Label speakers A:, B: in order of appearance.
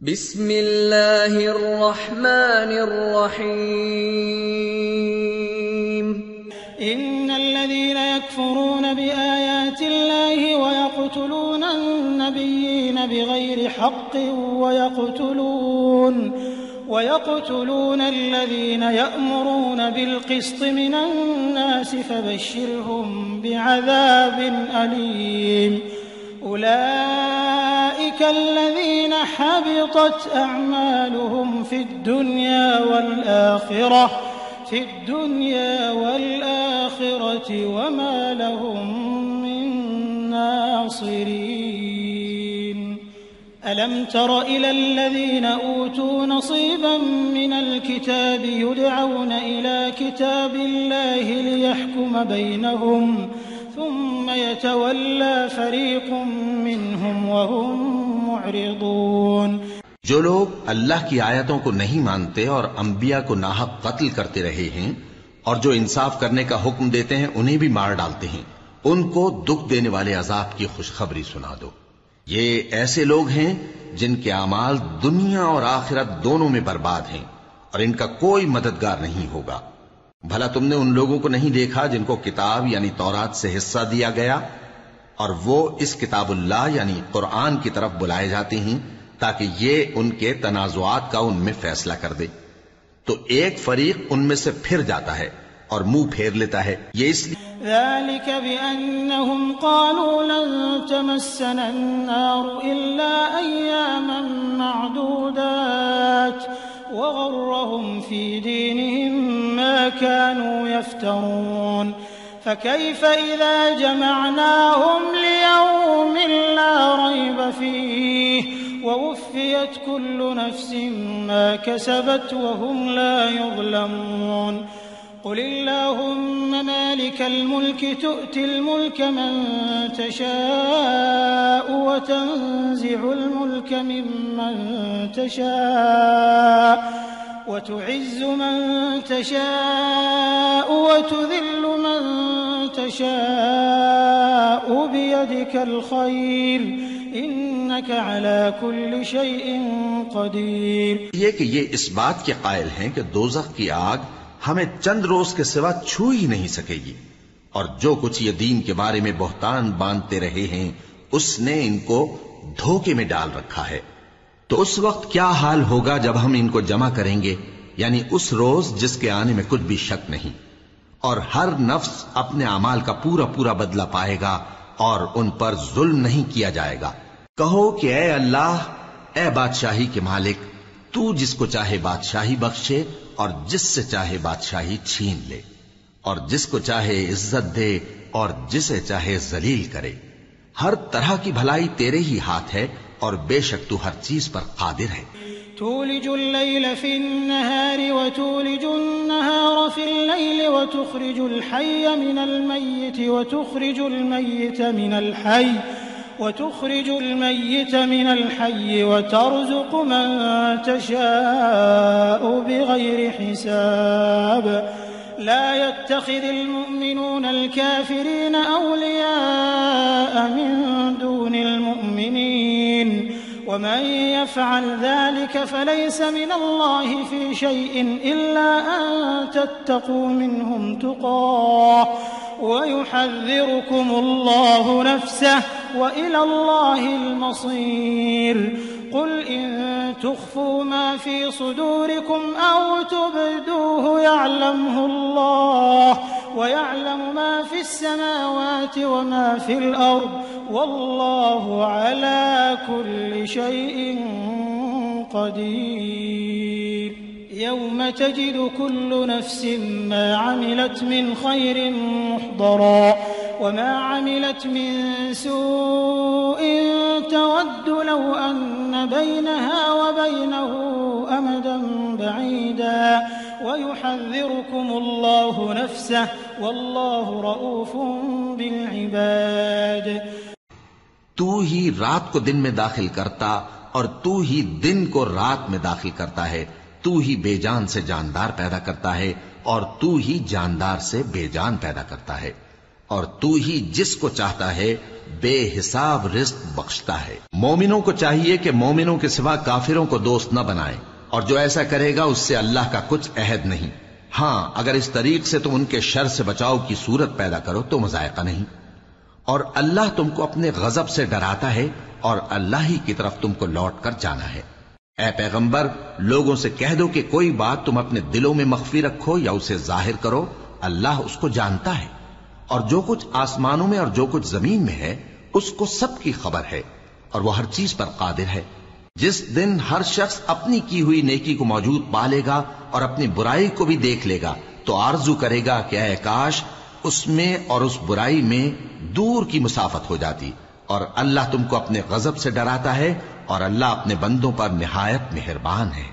A: बिस्मिल्लाहिर्रहमानिर्रहीम।
B: इन्नल्लज़ीन यकफ़ुरून बिआयातिल्लाहि वयक़्तुलून अन्नबिय्यीन बिग़ैरि हक़्क़िन वयक़्तुलून الذين يأمرون بالقسط من الناس فبشرهم بعذاب أليم أولئك الذين حبطت أعمالهم في الدنيا والآخرة وما لهم من ناصرين ألم تر إلى الذين أوتوا نصيبا من الكتاب يدعون إلى كتاب الله ليحكم بينهم ثم يتولى فريق منهم وهم معرضون।
C: जो लोग अल्लाह की आयतों को नहीं मानते और अंबिया को नाहक कत्ल करते रहे हैं और जो इंसाफ करने का हुक्म देते हैं उन्हें भी मार डालते हैं, उनको दुख देने वाले अजाब की खुशखबरी सुना दो। ये ऐसे लोग हैं जिनके अमाल दुनिया और आखिरत दोनों में बर्बाद हैं और इनका कोई मददगार नहीं होगा। भला तुमने उन लोगों को नहीं देखा जिनको किताब यानी तौरात से हिस्सा दिया गया और वो इस किताबुल्लाह यानी कुरान की तरफ बुलाए जाते हैं ताकि ये उनके तनाजुआत का उनमें फैसला कर दे, तो एक फरीक उनमें से फिर जाता है और मुंह फेर लेता है। ये इसलिए
B: ذلك بأنهم قالوا لن تمسنا النار إلا أياما معدودات وغرهم في دينهم ما كانوا يفترون فكيف إذا جمعناهم ليوم لا ريب فيه ووفيت كل نفس ما كسبت وهم لا يظلمون قل اللهم مالك الملك تؤتي الملك من تشاء وتنزع الملك ممن تشاء وتعز من تشاء وتذل من تشاء بيدك الخير إنك على كل شيء قدير।
C: ये कि ये इस बात के कायल हैं कि दोज़ख की आग हमें चंद रोज के सिवा छू ही नहीं सकेगी और जो कुछ ये दीन के बारे में बहतान बांधते रहे हैं उसने इनको धोखे में डाल रखा है। तो उस वक्त क्या हाल होगा जब हम इनको जमा करेंगे, यानी उस रोज जिसके आने में कुछ भी शक नहीं, और हर नफ्स अपने अमाल का पूरा पूरा बदला पाएगा और उन पर जुल्म नहीं किया जाएगा। कहो कि ऐ अल्लाह, ऐ बादशाही के मालिक, तू जिसको चाहे बादशाही बख्शे और जिससे चाहे बादशाही छीन ले और जिसको चाहे इज्जत दे और जिसे चाहे जलील करे। हर तरह की भलाई तेरे ही हाथ है और बेशक तू हर चीज पर कादिर है।
B: तूलिजुल लैल फिन्नहार व तूलिजुन नहार फिल लैल व तुखरिजुल हय्य मिनल मय्यित व तुखरिजुल मय्यित मिनल हय्य व तर्जुक़ु मन तशाअ बिग़ैरि हिसाब ला यत्तखिज़िल मुमिनूनल काफ़िरीन औलियाअ मिन दूनिल मुमिनीन वमन यफ़अल ज़ालिक फलैस मिनल्लाहि फ़ी शैइन इल्ला अन तत्तक़ू मिनहुम तुक़ाह वयुहज़्ज़िरुकुमुल्लाहु नफ़्सह व इलल्लाहिल मसीर قل إن تخفوا ما في صدوركم أو تبدوه يعلمه الله ويعلم ما في السماوات وما في الأرض والله على كل شيء قدير يوم تجد كل نفس ما عملت من خير محضرا وما عملت من سوء تود لو أن بينها وبينه أمدا بعيدا ويحذركم الله نفسه والله رؤوف بالعباد।
C: तू ही रात को दिन में दाखिल करता और तू ही दिन को रात में दाखिल करता है। तू ही बेजान से जानदार पैदा करता है और तू ही जानदार से बेजान पैदा करता है। और तू ही जिसको चाहता है बेहिसाब रिज़्क बख्शता है। मोमिनों को चाहिए कि मोमिनों के सिवा काफिरों को दोस्त न बनाएं, और जो ऐसा करेगा उससे अल्लाह का कुछ अहद नहीं। हां, अगर इस तरीक से तुम उनके शर से बचाव की सूरत पैदा करो तो मज़ायका नहीं। और अल्लाह तुमको अपने गजब से डराता है और अल्लाह ही की तरफ तुमको लौट कर जाना है। ऐ पैगंबर, लोगों से कह दो कि कोई बात तुम अपने दिलों में मख्फी रखो या उसे जाहिर करो, अल्लाह उसको जानता है। और जो कुछ आसमानों में और जो कुछ जमीन में है उसको सबकी खबर है, और वह हर चीज पर कादिर है। जिस दिन हर शख्स अपनी की हुई नेकी को मौजूद पा लेगा और अपनी बुराई को भी देख लेगा, तो आरजू करेगा कि ऐ काश उसमें और उस बुराई में दूर की मुसाफत हो जाती। और अल्लाह तुमको अपने गजब से डराता है और अल्लाह अपने बंदों पर निहायत मेहरबान है।